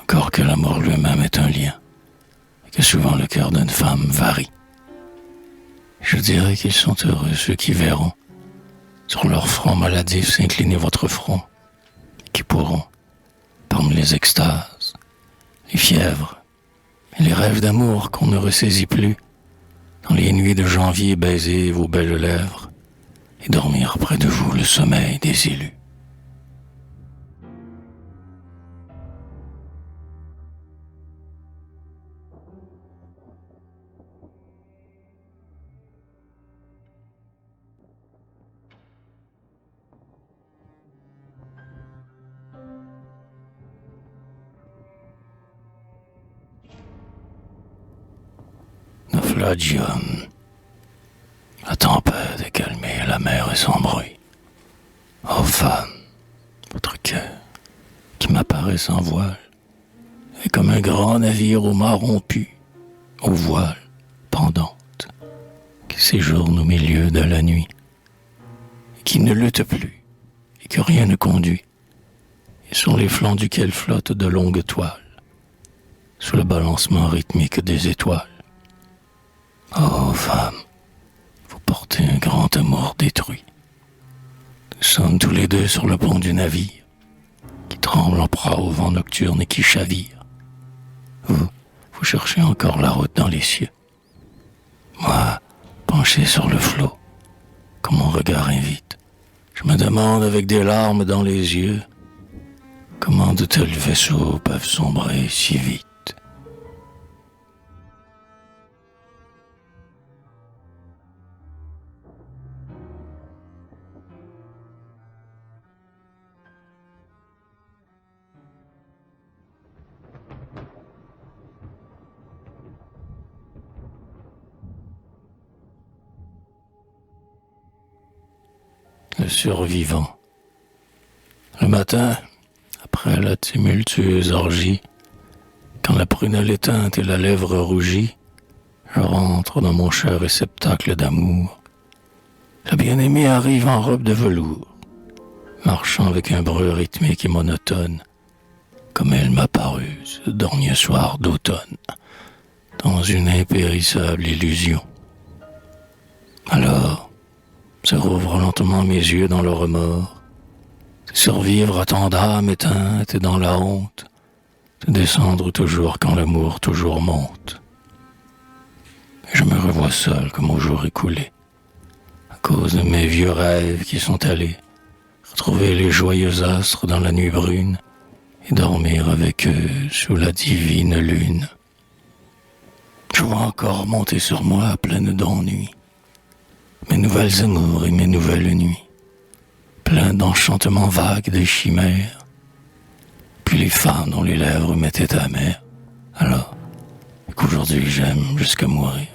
Encore que l'amour lui-même est un lien, et que souvent le cœur d'une femme varie. Je dirais qu'ils sont heureux ceux qui verront sur leur front maladif s'incliner votre front, et qui pourront, parmi les extases, les fièvres et les rêves d'amour qu'on ne ressaisit plus, dans les nuits de janvier baiser vos belles lèvres et dormir près de vous le sommeil des élus. Naufragium. La tempête est calmée, la mer est sans bruit. Ô femme, votre cœur, qui m'apparaît sans voile, est comme un grand navire au mât rompu, aux voiles pendantes, qui séjourne au milieu de la nuit, et qui ne lutte plus, et que rien ne conduit, et sur les flancs duquel flottent de longues toiles, sous le balancement rythmique des étoiles. Ô femme, vous portez un grand amour détruit. Nous sommes tous les deux sur le pont du navire, qui tremble en proie au vent nocturne et qui chavire. Vous cherchez encore la route dans les cieux. Moi, penché sur le flot, comme mon regard invite, je me demande avec des larmes dans les yeux, comment de tels vaisseaux peuvent sombrer si vite. Le survivant. Le matin, après la tumultueuse orgie, quand la prunelle éteinte et la lèvre rougie, je rentre dans mon cher réceptacle d'amour. La bien-aimée arrive en robe de velours, marchant avec un bruit rythmique et monotone, comme elle m'a paru ce dernier soir d'automne, dans une impérissable illusion. Alors, se rouvrent lentement mes yeux dans le remords, de survivre à tant d'âmes éteintes et dans la honte, de descendre toujours quand l'amour toujours monte. Et je me revois seul comme au jour écoulé, à cause de mes vieux rêves qui sont allés retrouver les joyeux astres dans la nuit brune et dormir avec eux sous la divine lune. Je vois encore monter sur moi pleine d'ennui mes nouvelles amours et mes nouvelles nuits, plein d'enchantements vagues des chimères, puis les femmes dont les lèvres m'étaient amères, alors qu'aujourd'hui j'aime jusqu'à mourir.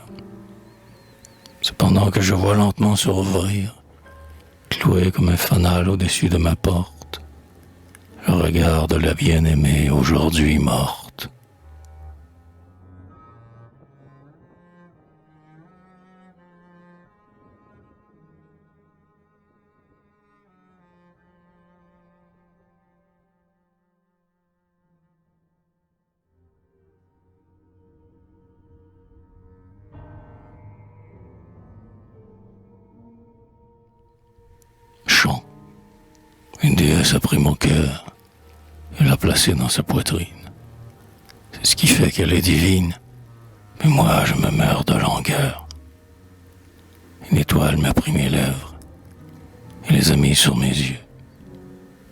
Cependant que je vois lentement se rouvrir, cloué comme un fanal au-dessus de ma porte, le regard de la bien-aimée aujourd'hui morte. Chant. Une déesse a pris mon cœur et l'a placé dans sa poitrine. C'est ce qui fait qu'elle est divine, mais moi je me meurs de langueur. Une étoile m'a pris mes lèvres et les a mis sur mes yeux.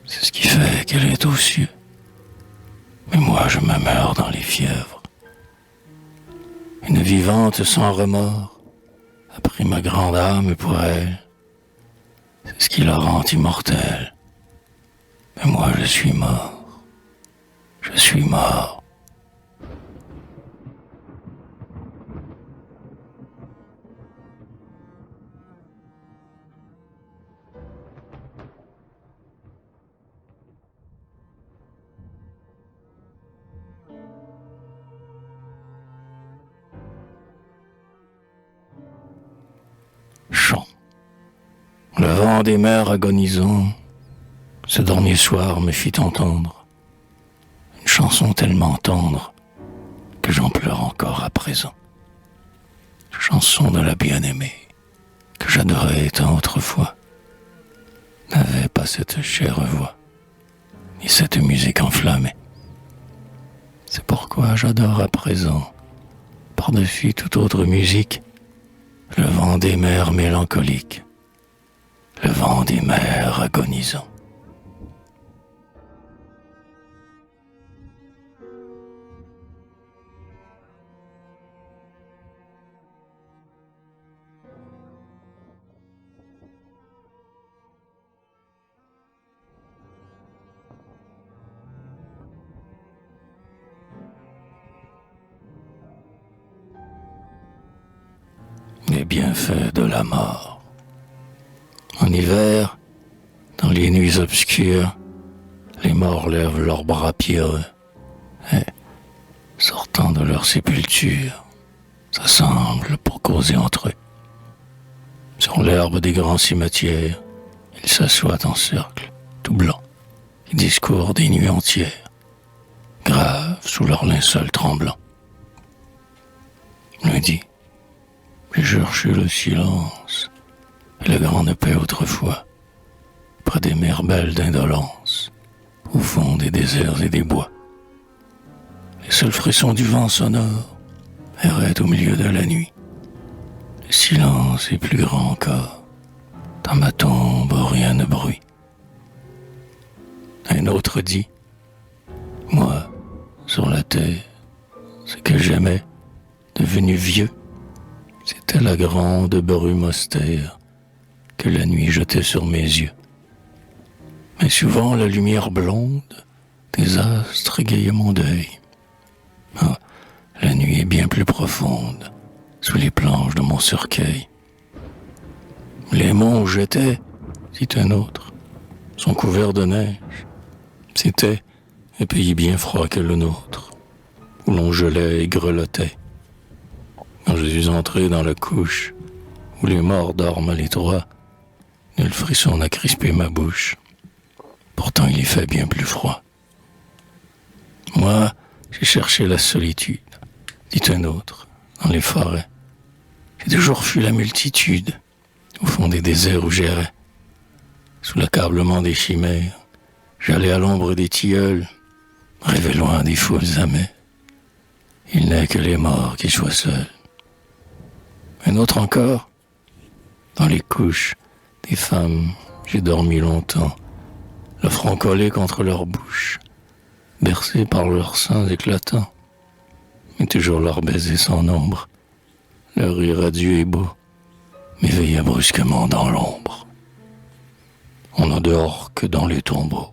C'est ce qui fait qu'elle est aux cieux, mais moi je me meurs dans les fièvres. Une vivante sans remords a pris ma grande âme pour elle. C'est ce qui la rend immortelle. Mais moi je suis mort. Je suis mort. Le vent des mers agonisant, ce dernier soir me fit entendre une chanson tellement tendre que j'en pleure encore à présent. Chanson de la bien-aimée que j'adorais tant autrefois, n'avait pas cette chère voix, ni cette musique enflammée. C'est pourquoi j'adore à présent, par-dessus toute autre musique, le vent des mers mélancoliques, le vent des mers agonisant. Les bienfaits de la mort. En hiver, dans les nuits obscures, les morts lèvent leurs bras pierreux et, sortant de leur sépulture, s'assemblent pour causer entre eux. Sur l'herbe des grands cimetières, ils s'assoient en cercle, tout blancs, et discourent des nuits entières, graves sous leurs linceuls tremblants. Lundi, j'ai cherché le silence et la grande paix autrefois, près des mers belles d'indolence, au fond des déserts et des bois. Les seuls frissons du vent sonore erraient au milieu de la nuit. Le silence est plus grand encore, dans ma tombe rien ne bruit. Un autre dit, moi, sur la terre, ce que j'aimais, devenu vieux, c'était la grande brume austère que la nuit jetait sur mes yeux. Mais souvent la lumière blonde des astres égayait mon deuil. Ah, la nuit est bien plus profonde sous les planches de mon cercueil. Les monts où j'étais, dit un autre, sont couverts de neige. C'était un pays bien froid que le nôtre, où l'on gelait et grelottait. Quand je suis entré dans la couche où les morts dorment à l'étroit, nul frisson n'a crispé ma bouche. Pourtant il y fait bien plus froid. Moi, j'ai cherché la solitude, dit un autre, dans les forêts. J'ai toujours fui la multitude, au fond des déserts où j'errais. Sous l'accablement des chimères, j'allais à l'ombre des tilleuls, rêver loin des foules amères. Il n'est que les morts qui soient seuls. Un autre encore, dans les couches des femmes, j'ai dormi longtemps, le front collé contre leur bouche, bercé par leurs seins éclatants, mais toujours leur baiser sans nombre, leur rire adieu et beau, m'éveilla brusquement dans l'ombre. On ne dort que dans les tombeaux.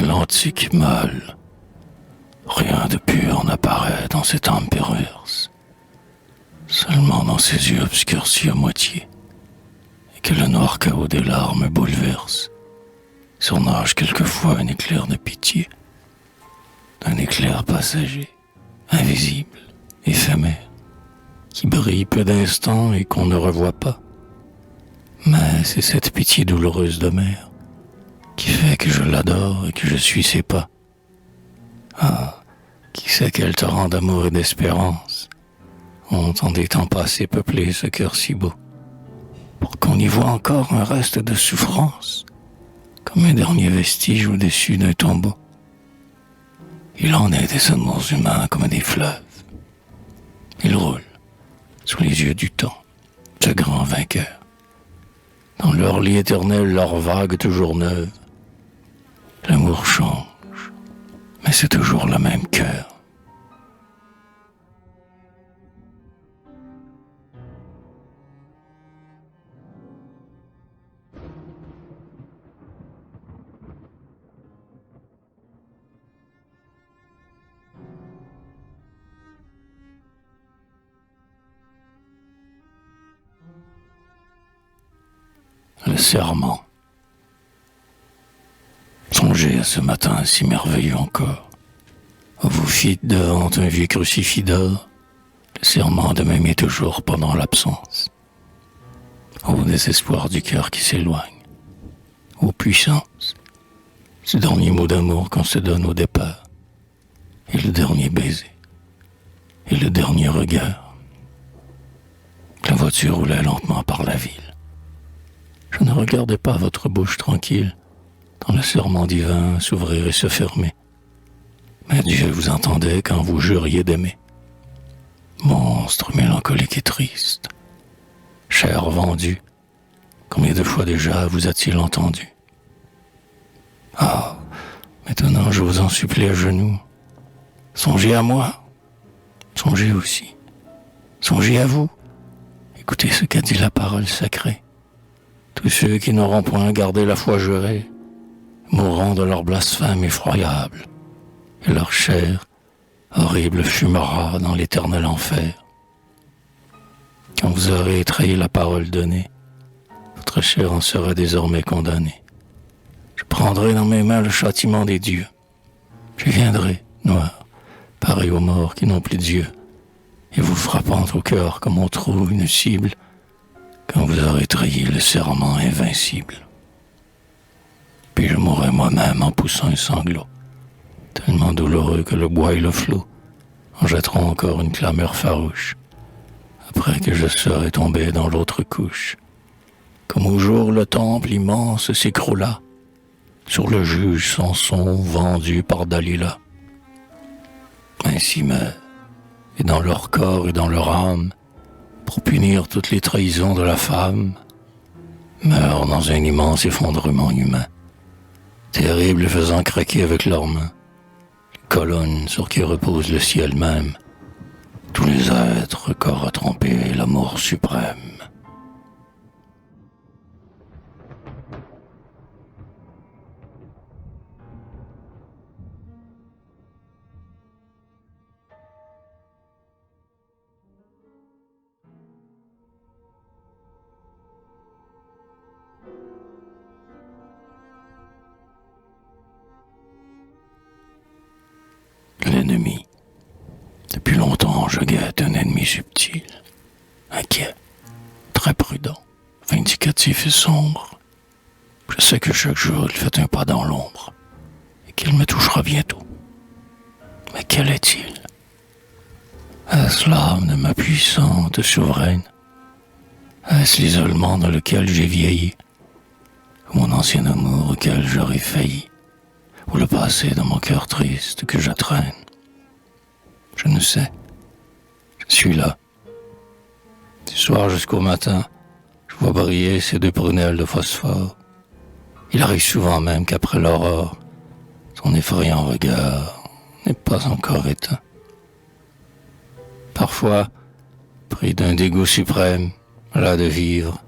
L'antique mal, rien de pur n'apparaît dans cette âme perverse, seulement dans ses yeux obscurcis à moitié, et que le noir chaos des larmes bouleverse, surnage quelquefois un éclair de pitié, un éclair passager, invisible, éphémère, qui brille peu d'instants et qu'on ne revoit pas. Mais c'est cette pitié douloureuse de mère qui fait que je l'adore et que je suis ses pas. Ah, qui sait quel torrent d'amour et d'espérance ont en des temps passés peuplé ce cœur si beau, pour qu'on y voit encore un reste de souffrance, comme un dernier vestige au-dessus d'un tombeau. Il en est des amours humains comme des fleuves. Ils roulent sous les yeux du temps, ce grand vainqueur. Dans leur lit éternel, leur vague toujours neuve. L'amour change, mais c'est toujours le même cœur. Le serment. Songez à ce matin si merveilleux encore. Vous fîtes devant un vieux crucifix d'or le serment de m'aimer toujours pendant l'absence. Au désespoir du cœur qui s'éloigne. Ô puissance, ce dernier mot d'amour qu'on se donne au départ. Et le dernier baiser. Et le dernier regard. La voiture roulait lentement par la ville. Je ne regardais pas votre bouche tranquille, dans le serment divin s'ouvrir et se fermer. Mais Dieu vous entendait quand vous juriez d'aimer. Monstre mélancolique et triste, chair vendue, combien de fois déjà vous a-t-il entendu? Ah, maintenant je vous en supplie à genoux, songez à moi, songez aussi, songez à vous, écoutez ce qu'a dit la parole sacrée. Tous ceux qui n'auront point gardé la foi jurée mourront de leur blasphème effroyable, et leur chair horrible fumera dans l'éternel enfer. Quand vous aurez trahi la parole donnée, votre chair en sera désormais condamnée. Je prendrai dans mes mains le châtiment des dieux. Je viendrai, noir, pareil aux morts qui n'ont plus Dieu, et vous frappant au cœur comme on trouve une cible, quand vous aurez trahi le serment invincible. Puis je mourrai moi-même en poussant un sanglot, tellement douloureux que le bois et le flot en jetteront encore une clameur farouche, après que je serai tombé dans l'autre couche. Comme au jour le temple immense s'écroula, sur le juge Samson vendu par Dalila. Ainsi meurent, et dans leur corps et dans leur âme, pour punir toutes les trahisons de la femme, meurent dans un immense effondrement humain, terrible faisant craquer avec leurs mains les colonnes sur qui repose le ciel même, tous les êtres qu'aura trompé l'amour suprême. L'ennemi. Depuis longtemps, je guette un ennemi subtil, inquiet, très prudent, vindicatif et sombre. Je sais que chaque jour, il fait un pas dans l'ombre et qu'il me touchera bientôt. Mais quel est-il? Est-ce l'âme de ma puissante souveraine? Est-ce l'isolement dans lequel j'ai vieilli? Ou mon ancien amour auquel j'aurais failli? Ou le passé dans mon cœur triste que je traîne? Je ne sais. Je suis là. Du soir jusqu'au matin, je vois briller ces deux prunelles de phosphore. Il arrive souvent même qu'après l'aurore, son effrayant regard n'est pas encore éteint. Parfois, pris d'un dégoût suprême, là de vivre,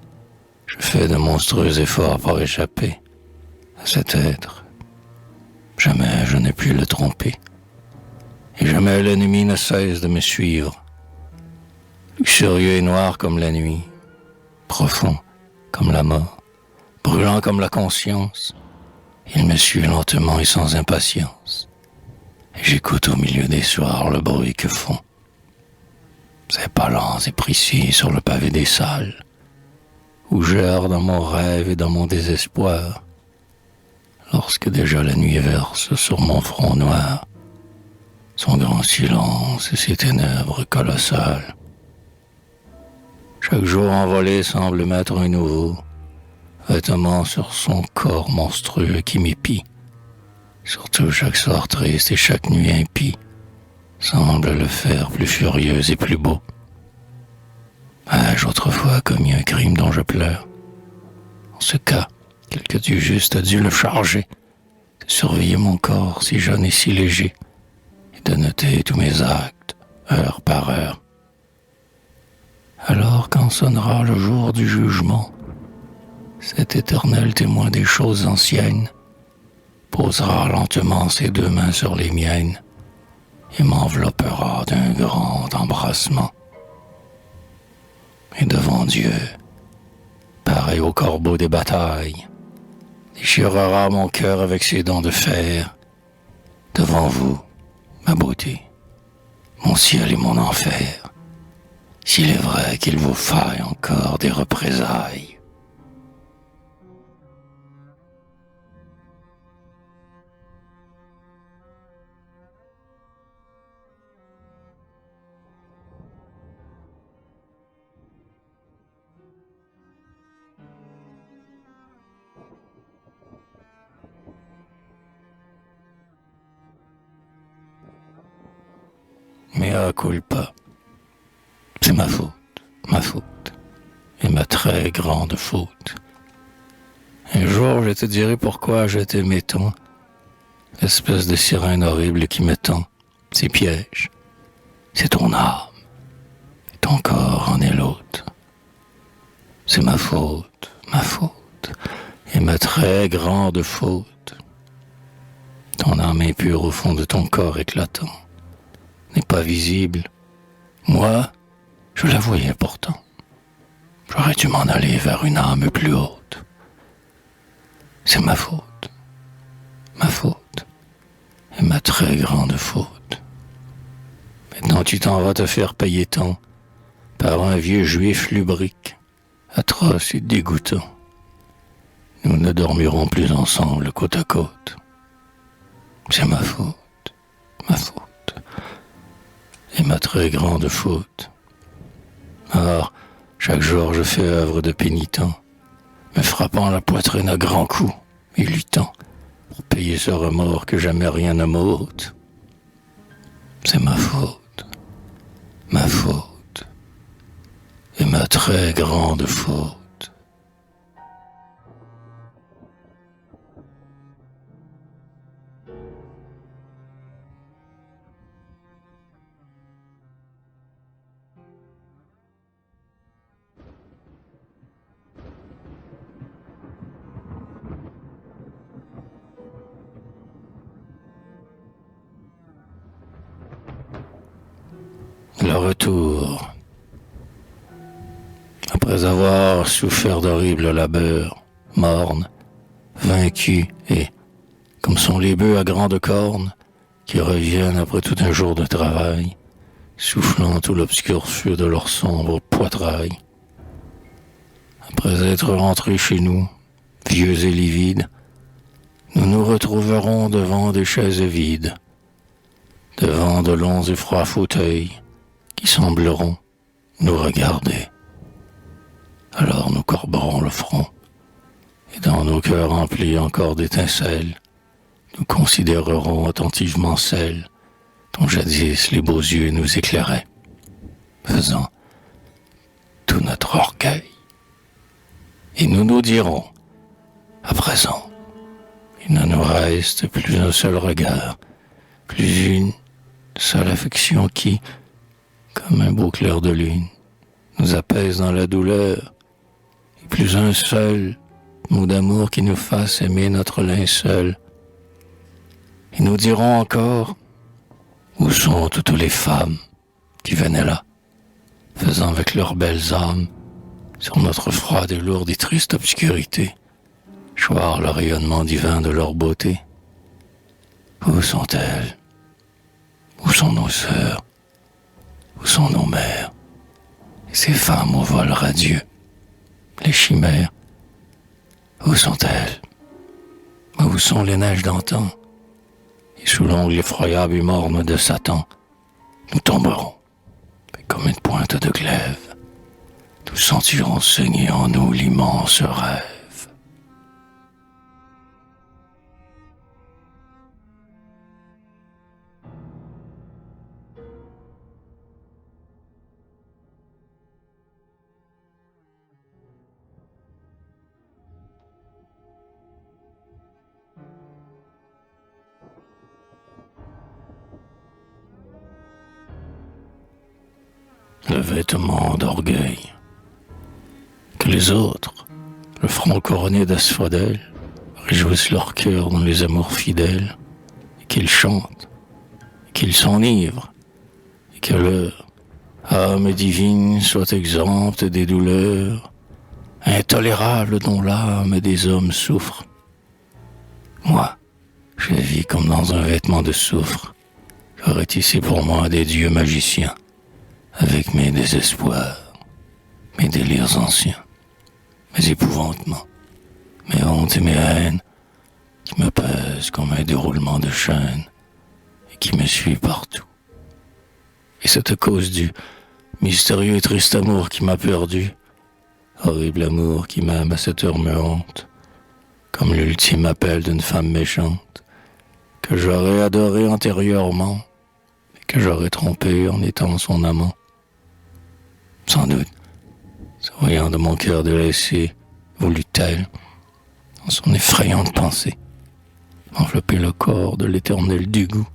je fais de monstrueux efforts pour échapper à cet être. Jamais je n'ai pu le tromper. Et jamais l'ennemi ne cesse de me suivre. Luxurieux et noir comme la nuit, profond comme la mort, brûlant comme la conscience, il me suit lentement et sans impatience. Et j'écoute au milieu des soirs le bruit que font ses pas lents et précis sur le pavé des salles, où j'erre dans mon rêve et dans mon désespoir, lorsque déjà la nuit verse sur mon front noir son grand silence et ses ténèbres colossales. Chaque jour envolé semble mettre un nouveau vêtement sur son corps monstrueux qui m'épie. Surtout chaque soir triste et chaque nuit impie semble le faire plus furieux et plus beau. Ai-je autrefois commis un crime dont je pleure? En ce cas, quelque Dieu juste a dû le charger de surveiller mon corps si jeune et si léger, et de noter tous mes actes, heure par heure. Alors quand sonnera le jour du jugement, cet éternel témoin des choses anciennes posera lentement ses deux mains sur les miennes et m'enveloppera d'un grand embrassement. Et devant Dieu, pareil pareil au corbeau des batailles, déchirera mon cœur avec ses dents de fer. Devant vous, ma beauté, mon ciel et mon enfer, s'il est vrai qu'il vous faille encore des représailles. Mea culpa. C'est ma faute, et ma très grande faute. Un jour, je te dirai pourquoi je t'aimais tant, l'espèce de sirène horrible qui me tend ses pièges. C'est ton âme, et ton corps en est l'autre. C'est ma faute, et ma très grande faute. Ton âme impure au fond de ton corps éclatant n'est pas visible. Moi, je la voyais pourtant. J'aurais dû m'en aller vers une âme plus haute. C'est ma faute, et ma très grande faute. Maintenant tu t'en vas te faire payer tant par un vieux juif lubrique, atroce et dégoûtant. Nous ne dormirons plus ensemble côte à côte. C'est ma faute, et ma très grande faute. Or, chaque jour je fais œuvre de pénitent, me frappant la poitrine à grands coups et luttant pour payer ce remords que jamais rien ne m'ôte. C'est ma faute, et ma très grande faute. Le retour. Après avoir souffert d'horribles labeurs, morne, vaincu et, comme sont les bœufs à grandes cornes, qui reviennent après tout un jour de travail, soufflant tout l'obscur feu de leur sombre poitrail. Après être rentrés chez nous, vieux et livides, nous nous retrouverons devant des chaises vides, devant de longs et froids fauteuils, qui sembleront nous regarder. Alors nous corberons le front, et dans nos cœurs remplis encore d'étincelles, nous considérerons attentivement celles dont jadis les beaux yeux nous éclairaient, faisant tout notre orgueil. Et nous nous dirons, à présent, il ne nous reste plus un seul regard, plus une seule affection qui, comme un beau clair de lune, nous apaise dans la douleur, et plus un seul mot d'amour qui nous fasse aimer notre linceul. Et nous dirons encore, où sont toutes les femmes qui venaient là, faisant avec leurs belles âmes, sur notre froide et lourde et triste obscurité, choir le rayonnement divin de leur beauté. Où sont-elles? Où sont nos sœurs? Où sont nos mères? Et ces femmes au vol radieux, les chimères, où sont-elles? Où sont les neiges d'antan? Et sous l'ongle effroyable et morne de Satan, nous tomberons, comme une pointe de glaive. Nous sentirons saigner en nous l'immense rêve. Le vêtement d'orgueil que les autres, le front couronné d'asphodèles, réjouissent leur cœur dans les amours fidèles, et qu'ils chantent, et qu'ils s'enivrent, et que leur âme divine soit exempte des douleurs, intolérable dont l'âme des hommes souffre. Moi, je vis comme dans un vêtement de soufre. J'aurais tissé pour moi des dieux magiciens, avec mes désespoirs, mes délires anciens, mes épouvantements, mes hontes et mes haines, qui me pèsent comme un déroulement de chaînes, et qui me suit partout. Et c'est à cause du mystérieux et triste amour qui m'a perdu, horrible amour qui même à cette heure me hante, comme l'ultime appel d'une femme méchante, que j'aurais adoré antérieurement, et que j'aurais trompé en étant son amant. Sans doute, se voyant de mon cœur délaissé, voulut-elle, en son effrayante pensée, envelopper le corps de l'éternel dégoût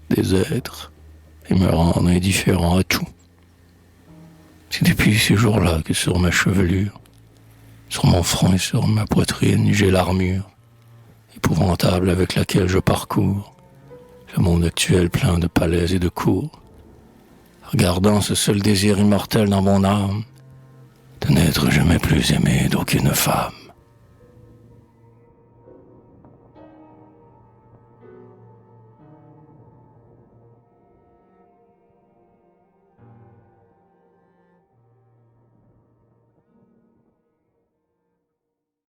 des êtres et me rendre indifférent à tout. C'est depuis ces jours-là que sur ma chevelure, sur mon front et sur ma poitrine, j'ai l'armure épouvantable avec laquelle je parcours le monde actuel plein de palais et de cours, regardant ce seul désir immortel dans mon âme, de n'être jamais plus aimé d'aucune femme.